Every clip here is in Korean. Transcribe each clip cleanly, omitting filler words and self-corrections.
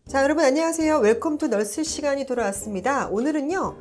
자, 여러분 안녕하세요. 웰컴 투 널스 시간이 돌아왔습니다. 오늘은요,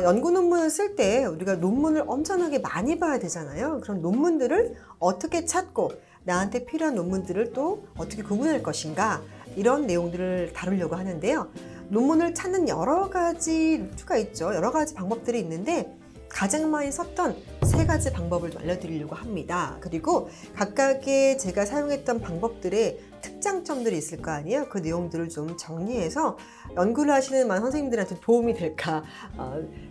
연구 논문을 쓸 때 우리가 논문을 엄청나게 많이 봐야 되잖아요. 그런 논문들을 어떻게 찾고 나한테 필요한 논문들을 또 어떻게 구분할 것인가, 이런 내용들을 다루려고 하는데요. 논문을 찾는 여러 가지 루트가 있죠. 여러 가지 방법들이 있는데 가장 많이 썼던 세 가지 방법을 좀 알려드리려고 합니다. 그리고 각각의 제가 사용했던 방법들의 특장점들이 있을 거 아니에요. 그 내용들을 좀 정리해서 연구를 하시는 많은 선생님들한테 도움이 될까,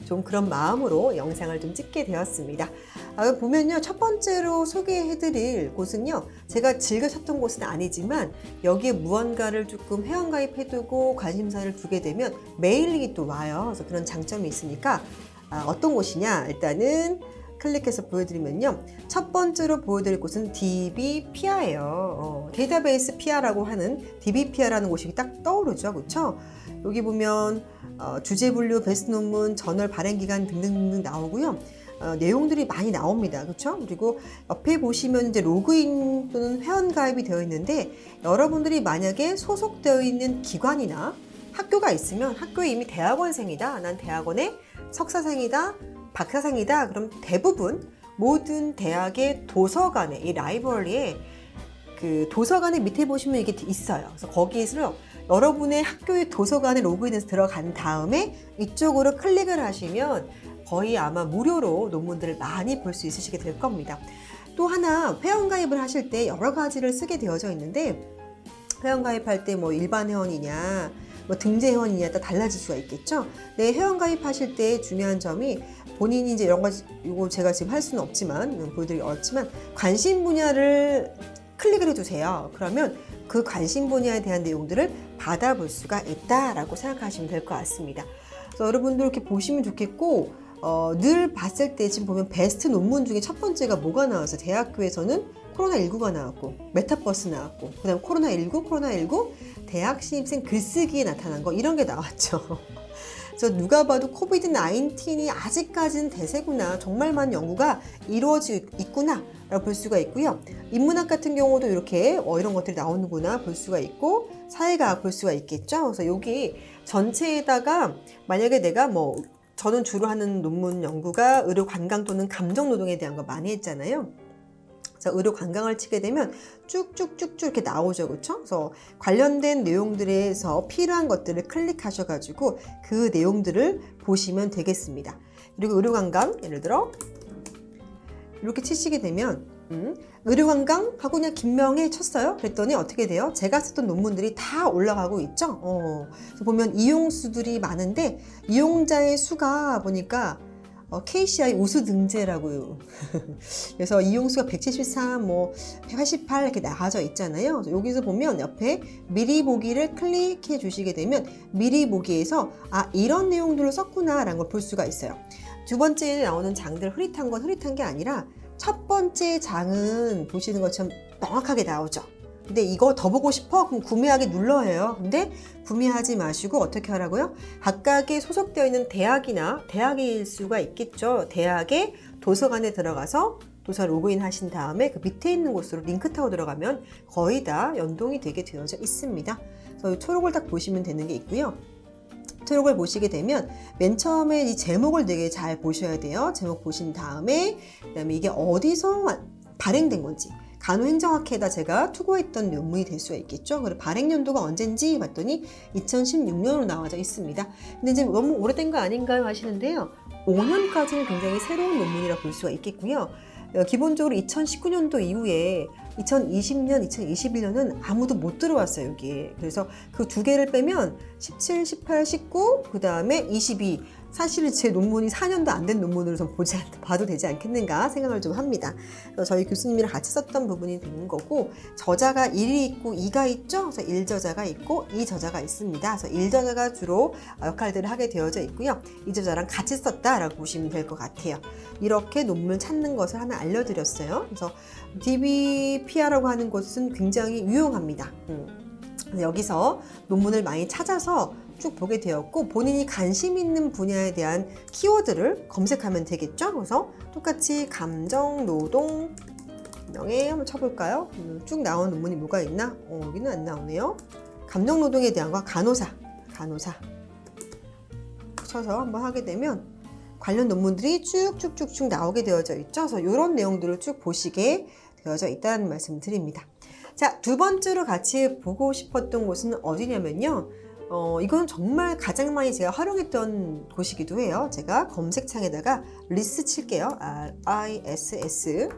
좀 그런 마음으로 영상을 좀 찍게 되었습니다. 보면요, 첫 번째로 소개해드릴 곳은요, 제가 즐겨 찾던 곳은 아니지만 여기에 무언가를 조금 회원가입해두고 관심사를 두게 되면 메일링이 또 와요. 그래서 그런 장점이 있으니까 어떤 곳이냐, 일단은 클릭해서 보여드리면요, 첫 번째로 보여드릴 곳은 DBPR예요. 데이터베이스 PR라고 하는 DBPR라는 곳이 딱 떠오르죠, 그렇죠? 여기 보면 주제 분류, 베스트 논문, 저널 발행 기간 등등등 나오고요. 내용들이 많이 나옵니다, 그렇죠? 그리고 옆에 보시면 이제 로그인 또는 회원 가입이 되어 있는데, 여러분들이 만약에 소속되어 있는 기관이나 학교가 있으면 학교에 이미 대학원생이다, 난 대학원에 석사생이다, 박사생이다, 그럼 대부분 모든 대학의 도서관에, 이 라이브러리에 그 도서관에 밑에 보시면 이게 있어요. 그래서 거기서 여러분의 학교의 도서관에 로그인해서 들어간 다음에 이쪽으로 클릭을 하시면 거의 아마 무료로 논문들을 많이 볼 수 있으시게 될 겁니다. 또 하나, 회원가입을 하실 때 여러 가지를 쓰게 되어져 있는데, 회원가입할 때 뭐 일반 회원이냐, 뭐 등재 회원이냐 따라 달라질 수가 있겠죠. 네, 회원 가입하실 때 중요한 점이, 본인이 이제 이런 거, 이거 제가 지금 할 수는 없지만, 보여드리기 어렵지만, 관심 분야를 클릭을 해주세요. 그러면 그 관심 분야에 대한 내용들을 받아볼 수가 있다라고 생각하시면 될 것 같습니다. 그래서 여러분들 이렇게 보시면 좋겠고, 늘 봤을 때 지금 보면 베스트 논문 중에 첫 번째가 뭐가 나와서, 대학교에서는 코로나19가 나왔고, 메타버스 나왔고, 그 다음 코로나19, 대학 신입생 글쓰기에 나타난 거, 이런 게 나왔죠. 그래서 누가 봐도 코비드-19이 아직까지는 대세구나, 정말 많은 연구가 이루어지고 있구나 라고 볼 수가 있고요. 인문학 같은 경우도 이렇게 이런 것들이 나오는구나 볼 수가 있고, 사회과학 볼 수가 있겠죠. 그래서 여기 전체에다가 만약에 내가 저는 주로 하는 논문 연구가 의료 관광 또는 감정 노동에 대한 거 많이 했잖아요. 그래서 의료 관광을 치게 되면 쭉쭉쭉쭉 이렇게 나오죠, 그렇죠? 그래서 관련된 내용들에서 필요한 것들을 클릭하셔가지고 그 내용들을 보시면 되겠습니다. 그리고 의료 관광, 예를 들어 이렇게 치시게 되면 의료 관광 하고 그냥 김명애 쳤어요. 그랬더니 어떻게 돼요? 제가 썼던 논문들이 다 올라가고 있죠. 그래서 보면 이용수들이 많은데, 이용자의 수가 보니까 KCI 우수 등재라고요. 그래서 이용수가 173, 188 이렇게 나와져 있잖아요. 여기서 보면 옆에 미리 보기를 클릭해 주시게 되면 미리 보기에서 이런 내용들을 썼구나 라는 걸 볼 수가 있어요. 두 번째에 나오는 장들 흐릿한 건 흐릿한 게 아니라 첫 번째 장은 보시는 것처럼 명확하게 나오죠. 근데 이거 더 보고 싶어? 그럼 구매하기 눌러요. 근데 구매하지 마시고 어떻게 하라고요? 각각의 소속되어 있는 대학이나, 대학일 수가 있겠죠. 대학의 도서관에 들어가서 도서 로그인 하신 다음에 그 밑에 있는 곳으로 링크 타고 들어가면 거의 다 연동이 되게 되어져 있습니다. 그래서 초록을 딱 보시면 되는 게 있고요. 초록을 보시게 되면 맨 처음에 이 제목을 되게 잘 보셔야 돼요. 제목 보신 다음에 그다음에 이게 어디서 발행된 건지, 간호행정학회에다 제가 투고했던 논문이 될 수가 있겠죠. 그리고 발행 연도가 언젠지 봤더니 2016년으로 나와져 있습니다. 근데 이제 너무 오래된 거 아닌가요 하시는데요, 5년까지는 굉장히 새로운 논문이라 볼 수가 있겠고요. 기본적으로 2019년도 이후에 2020년, 2021년은 아무도 못 들어왔어요, 여기에. 그래서 그 두 개를 빼면 17, 18, 19, 그 다음에 22. 사실은 제 논문이 4년도 안 된 논문으로 좀 봐도 되지 않겠는가 생각을 좀 합니다. 저희 교수님이랑 같이 썼던 부분이 되는 거고, 저자가 1이 있고 2가 있죠. 그래서 1저자가 있고 2저자가 있습니다. 그래서 1저자가 주로 역할들을 하게 되어져 있고요. 2저자랑 같이 썼다라고 보시면 될 것 같아요. 이렇게 논문을 찾는 것을 하나 알려드렸어요. 그래서 DBPR라고 하는 곳은 굉장히 유용합니다. 여기서 논문을 많이 찾아서 쭉 보게 되었고, 본인이 관심 있는 분야에 대한 키워드를 검색하면 되겠죠. 그래서 똑같이 감정, 노동, 명예 한번 쳐볼까요? 쭉 나온 논문이 뭐가 있나? 여기는 안 나오네요. 감정노동에 대한 거 간호사 쳐서 한번 하게 되면 관련 논문들이 쭉쭉쭉쭉 나오게 되어져 있죠. 그래서 이런 내용들을 쭉 보시게 되어져 있다는 말씀 드립니다. 자, 두 번째로 같이 보고 싶었던 곳은 어디냐면요. 이건 정말 가장 많이 제가 활용했던 곳이기도 해요. 제가 검색창에다가 리스 칠게요. RISS.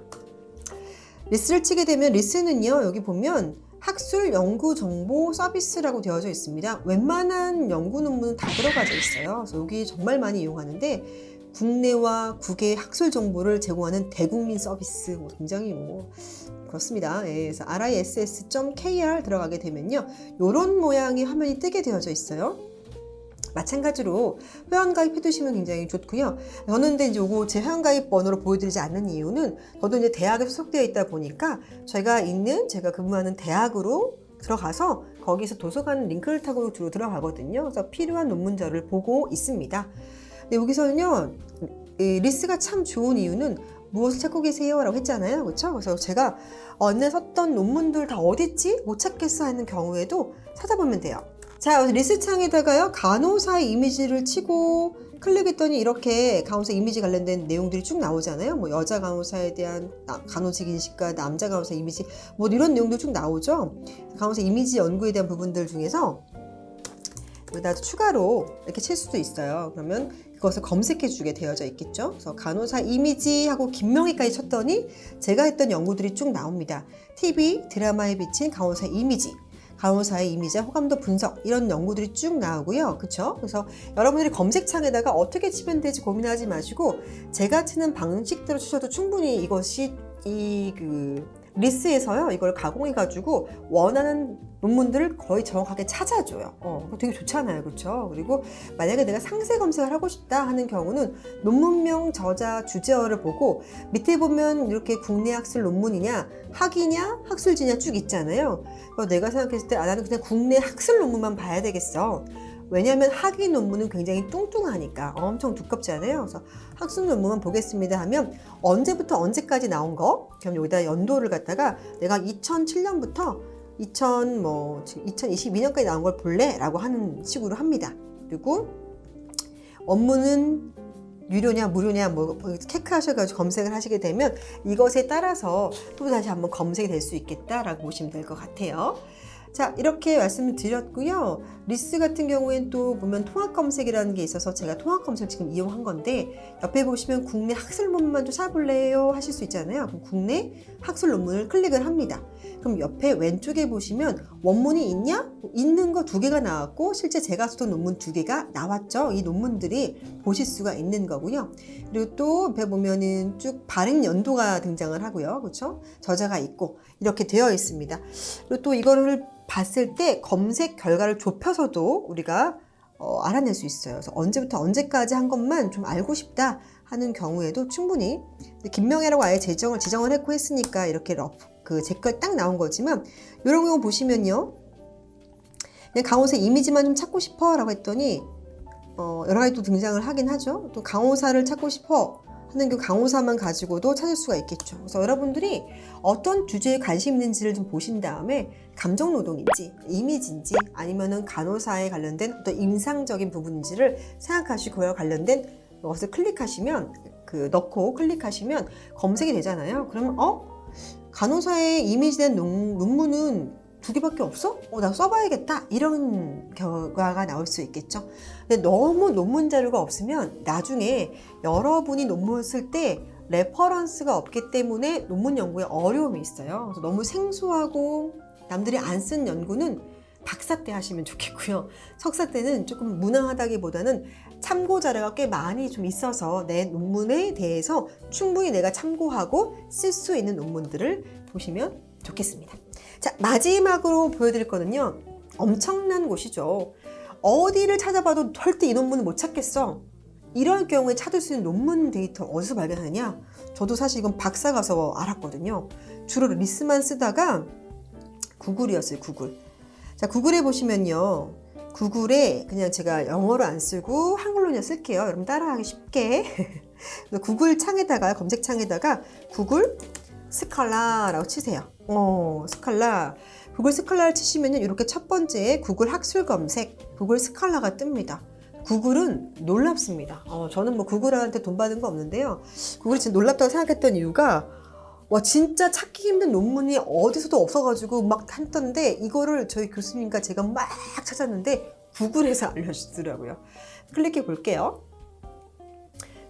리스를 치게 되면 리스는요, 여기 보면 학술 연구 정보 서비스라고 되어져 있습니다. 웬만한 연구 논문은 다 들어가져 있어요. 그래서 여기 정말 많이 이용하는데 국내와 국외 학술 정보를 제공하는 대국민 서비스, 굉장히 그렇습니다. 예, 그래서 riss.kr 들어가게 되면요, 이런 모양의 화면이 뜨게 되어져 있어요. 마찬가지로 회원가입 해두시면 굉장히 좋고요. 저는 근데 이제 요거 제 회원가입 번호로 보여드리지 않는 이유는 저도 이제 대학에 소속되어 있다 보니까 제가 근무하는 대학으로 들어가서 거기서 도서관 링크를 타고 주로 들어가거든요. 그래서 필요한 논문자를 보고 있습니다. 근데 여기서는요, 이 리스가 참 좋은 이유는 무엇을 찾고 계세요? 라고 했잖아요. 그렇죠? 그래서 제가 언제 썼던 논문들 다 어딨지? 못 찾겠어 하는 경우에도 찾아보면 돼요. 자, 리스 창에다가요, 간호사의 이미지를 치고 클릭했더니 이렇게 간호사 이미지 관련된 내용들이 쭉 나오잖아요. 뭐 여자 간호사에 대한 간호직 인식과 남자 간호사 이미지, 뭐 이런 내용도 쭉 나오죠. 간호사 이미지 연구에 대한 부분들 중에서 여기다 추가로 이렇게 칠 수도 있어요. 그러면 그것을 검색해 주게 되어져 있겠죠. 그래서 간호사 이미지 하고 김명희까지 쳤더니 제가 했던 연구들이 쭉 나옵니다. TV, 드라마에 비친 간호사 이미지, 간호사의 이미지와 호감도 분석, 이런 연구들이 쭉 나오고요. 그쵸? 그래서 여러분들이 검색창에다가 어떻게 치면 될지 고민하지 마시고 제가 치는 방식대로 치셔도 충분히 이것이 리스에서요, 이걸 가공해가지고 원하는 논문들을 거의 정확하게 찾아줘요. 되게 좋잖아요. 그렇죠? 그리고 만약에 내가 상세 검색을 하고 싶다 하는 경우는 논문명, 저자, 주제어를 보고 밑에 보면 이렇게 국내 학술 논문이냐, 학이냐, 학술지냐 쭉 있잖아요. 내가 생각했을 때 나는 그냥 국내 학술 논문만 봐야 되겠어. 왜냐하면 학위 논문은 굉장히 뚱뚱하니까 엄청 두껍잖아요. 그래서 학술 논문만 보겠습니다 하면 언제부터 언제까지 나온 거, 그럼 여기다 연도를 갖다가 내가 2007년부터 2022년까지 나온 걸 볼래? 라고 하는 식으로 합니다. 그리고 원문은 유료냐 무료냐 체크하셔가지고 검색을 하시게 되면 이것에 따라서 또 다시 한번 검색이 될 수 있겠다라고 보시면 될 것 같아요. 자, 이렇게 말씀을 드렸고요. 리스 같은 경우에는 또 보면 통합 검색이라는 게 있어서 제가 통합 검색을 지금 이용한 건데, 옆에 보시면 국내 학술 논문만 좀 찾아볼래요 하실 수 있잖아요. 그럼 국내 학술 논문을 클릭을 합니다. 그럼 옆에 왼쪽에 보시면 원문이 있냐? 있는 거 2개가 나왔고 실제 제가 썼던 논문 2개가 나왔죠. 이 논문들이 보실 수가 있는 거고요. 그리고 또 옆에 보면은 쭉 발행 연도가 등장을 하고요. 그렇죠? 저자가 있고 이렇게 되어 있습니다. 그리고 또 이거를 봤을 때 검색 결과를 좁혀서도 우리가 알아낼 수 있어요. 그래서 언제부터 언제까지 한 것만 좀 알고 싶다 하는 경우에도 충분히, 김명혜라고 아예 지정을 했고 했으니까 이렇게 제 걸 딱 나온 거지만, 이런 경우 보시면요, 그냥 강호사 이미지만 좀 찾고 싶어 라고 했더니 여러 가지 또 등장을 하긴 하죠. 또 강호사를 찾고 싶어 하는 경우 강호사만 가지고도 찾을 수가 있겠죠. 그래서 여러분들이 어떤 주제에 관심 있는지를 좀 보신 다음에 감정노동인지 이미지인지 아니면은 간호사에 관련된 어떤 임상적인 부분인지를 생각하시고 그와 관련된 것을 클릭하시면, 넣고 클릭하시면 검색이 되잖아요. 그러면 간호사의 이미지된 논문은 2개밖에 없어? 나 써봐야겠다. 이런 결과가 나올 수 있겠죠. 근데 너무 논문 자료가 없으면 나중에 여러분이 논문을 쓸 때 레퍼런스가 없기 때문에 논문 연구에 어려움이 있어요. 그래서 너무 생소하고 남들이 안 쓴 연구는 박사 때 하시면 좋겠고요. 석사 때는 조금 무난하다기보다는 참고 자료가 꽤 많이 좀 있어서 내 논문에 대해서 충분히 내가 참고하고 쓸 수 있는 논문들을 보시면 좋겠습니다. 자, 마지막으로 보여드릴 거는요, 엄청난 곳이죠. 어디를 찾아봐도 절대 이 논문을 못 찾겠어. 이럴 경우에 찾을 수 있는 논문 데이터 어디서 발견하느냐? 저도 사실 이건 박사 가서 알았거든요. 주로 리스만 쓰다가 구글이었어요. 구글. 자, 구글에 보시면요, 구글에 그냥 제가 영어로 안 쓰고 한글로 그냥 쓸게요. 여러분 따라하기 쉽게. 구글 창에다가, 검색창에다가 구글 스칼라라고 치세요. 스칼라. 구글 스칼라를 치시면요, 이렇게 첫 번째 구글 학술 검색, 구글 스칼라가 뜹니다. 구글은 놀랍습니다. 저는 뭐 구글한테 돈 받은 거 없는데요. 구글이 진짜 놀랍다고 생각했던 이유가, 와, 진짜 찾기 힘든 논문이 어디서도 없어가지고 막 했던데, 이거를 저희 교수님과 제가 막 찾았는데 구글에서 알려주더라고요. 클릭해 볼게요.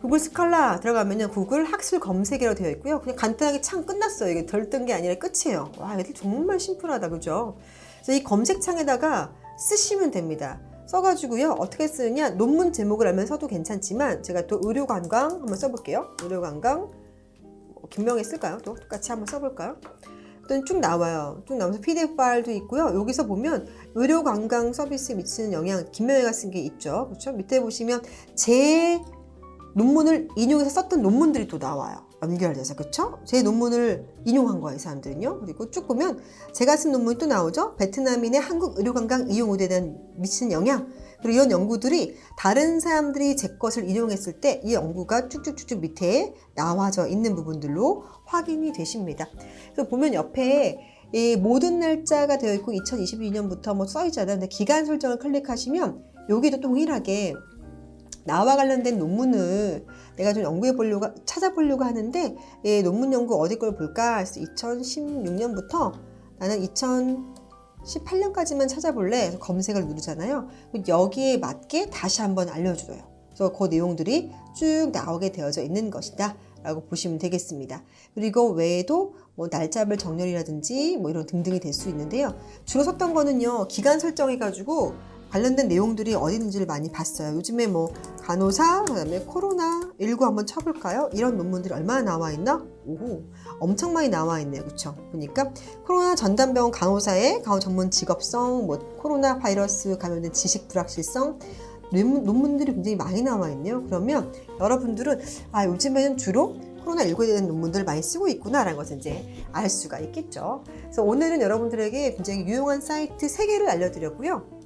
구글 스칼라 들어가면요, 구글 학술 검색이라고 되어 있고요. 그냥 간단하게 창 끝났어요. 이게 덜 뜬 게 아니라 끝이에요. 와, 얘들 정말 심플하다, 그죠? 그래서 이 검색창에다가 쓰시면 됩니다. 써가지고요, 어떻게 쓰느냐, 논문 제목을 알면 써도 괜찮지만, 제가 또 의료관광 한번 써볼게요. 의료관광, 김명희 쓸까요? 또 똑같이 한번 써볼까요? 또 쭉 나와요. 쭉 나오면서 PDF 파일도 있고요. 여기서 보면 의료관광 서비스에 미치는 영향, 김명희가 쓴 게 있죠. 그렇죠? 밑에 보시면 제 논문을 인용해서 썼던 논문들이 또 나와요. 연결돼서, 그쵸? 제 논문을 인용한 거예요, 이 사람들은요. 그리고 쭉 보면 제가 쓴 논문이 또 나오죠. 베트남인의 한국 의료관광 이용 의도에 대한 미치는 영향. 그리고 이런 연구들이 다른 사람들이 제 것을 인용했을 때 이 연구가 쭉쭉쭉쭉 밑에 나와져 있는 부분들로 확인이 되십니다. 그래서 보면 옆에 이 모든 날짜가 되어 있고 2022년부터 뭐 써 있잖아요. 근데 기간 설정을 클릭하시면 여기도 동일하게 나와 관련된 논문을 내가 좀 연구해 보려고, 찾아보려고 하는데, 논문 연구 어디 걸 볼까 해서 2016년부터 나는 2018년까지만 찾아볼래 해서 검색을 누르잖아요. 여기에 맞게 다시 한번 알려줘요. 그래서 그 내용들이 쭉 나오게 되어져 있는 것이다 라고 보시면 되겠습니다. 그리고 외에도 뭐 날짜별 정렬이라든지 뭐 이런 등등이 될 수 있는데요. 주로 썼던 거는요, 기간 설정해가지고 관련된 내용들이 어디 있는지를 많이 봤어요. 요즘에 뭐 간호사, 그다음에 코로나19 한번 쳐볼까요? 이런 논문들이 얼마나 나와 있나? 오호, 엄청 많이 나와 있네요. 그쵸? 보니까 코로나 전담병원 간호사의 간호 전문 직업성, 뭐 코로나 바이러스 감염된 지식 불확실성, 논문들이 굉장히 많이 나와 있네요. 그러면 여러분들은 요즘에는 주로 코로나19에 대한 논문들을 많이 쓰고 있구나라는 것을 이제 알 수가 있겠죠. 그래서 오늘은 여러분들에게 굉장히 유용한 사이트 3개를 알려드렸고요.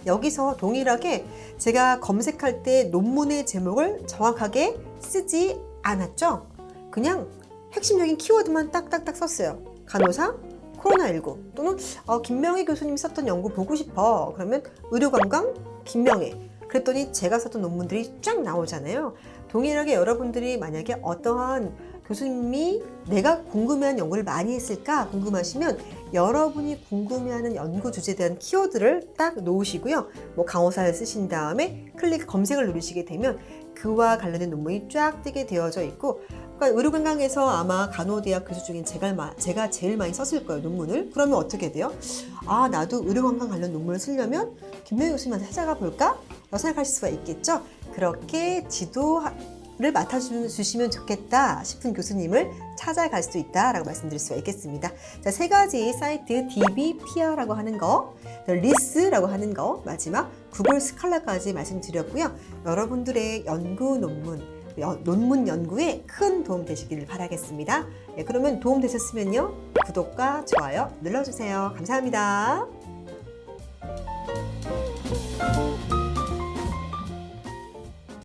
여기서 동일하게 제가 검색할 때 논문의 제목을 정확하게 쓰지 않았죠. 그냥 핵심적인 키워드만 딱딱딱 썼어요. 간호사, 코로나19 또는 김명희 교수님이 썼던 연구 보고 싶어. 그러면 의료관광, 김명희. 그랬더니 제가 썼던 논문들이 쫙 나오잖아요. 동일하게 여러분들이 만약에 어떠한 교수님이 내가 궁금해하는 연구를 많이 했을까 궁금하시면 여러분이 궁금해하는 연구 주제에 대한 키워드를 딱 놓으시고요. 뭐 강호사를 쓰신 다음에 검색을 누르시게 되면 그와 관련된 논문이 쫙 뜨게 되어져 있고, 그러니까 의료관광에서 아마 간호대학 교수 중엔 제가 제일 많이 썼을 거예요, 논문을. 그러면 어떻게 돼요? 나도 의료관광 관련 논문을 쓰려면 김명희 교수님한테 찾아가 볼까? 라고 생각하실 수가 있겠죠. 그렇게 지도를 맡아주시면 좋겠다 싶은 교수님을 찾아갈 수 있다라고 말씀드릴 수가 있겠습니다. 자, 3가지 사이트 DBPR라고 하는 거, 리스라고 하는 거, 마지막 구글 스칼라까지 말씀드렸고요. 여러분들의 연구 논문 연구에 큰 도움 되시길 바라겠습니다. 그러면 도움 되셨으면요, 구독과 좋아요 눌러주세요. 감사합니다.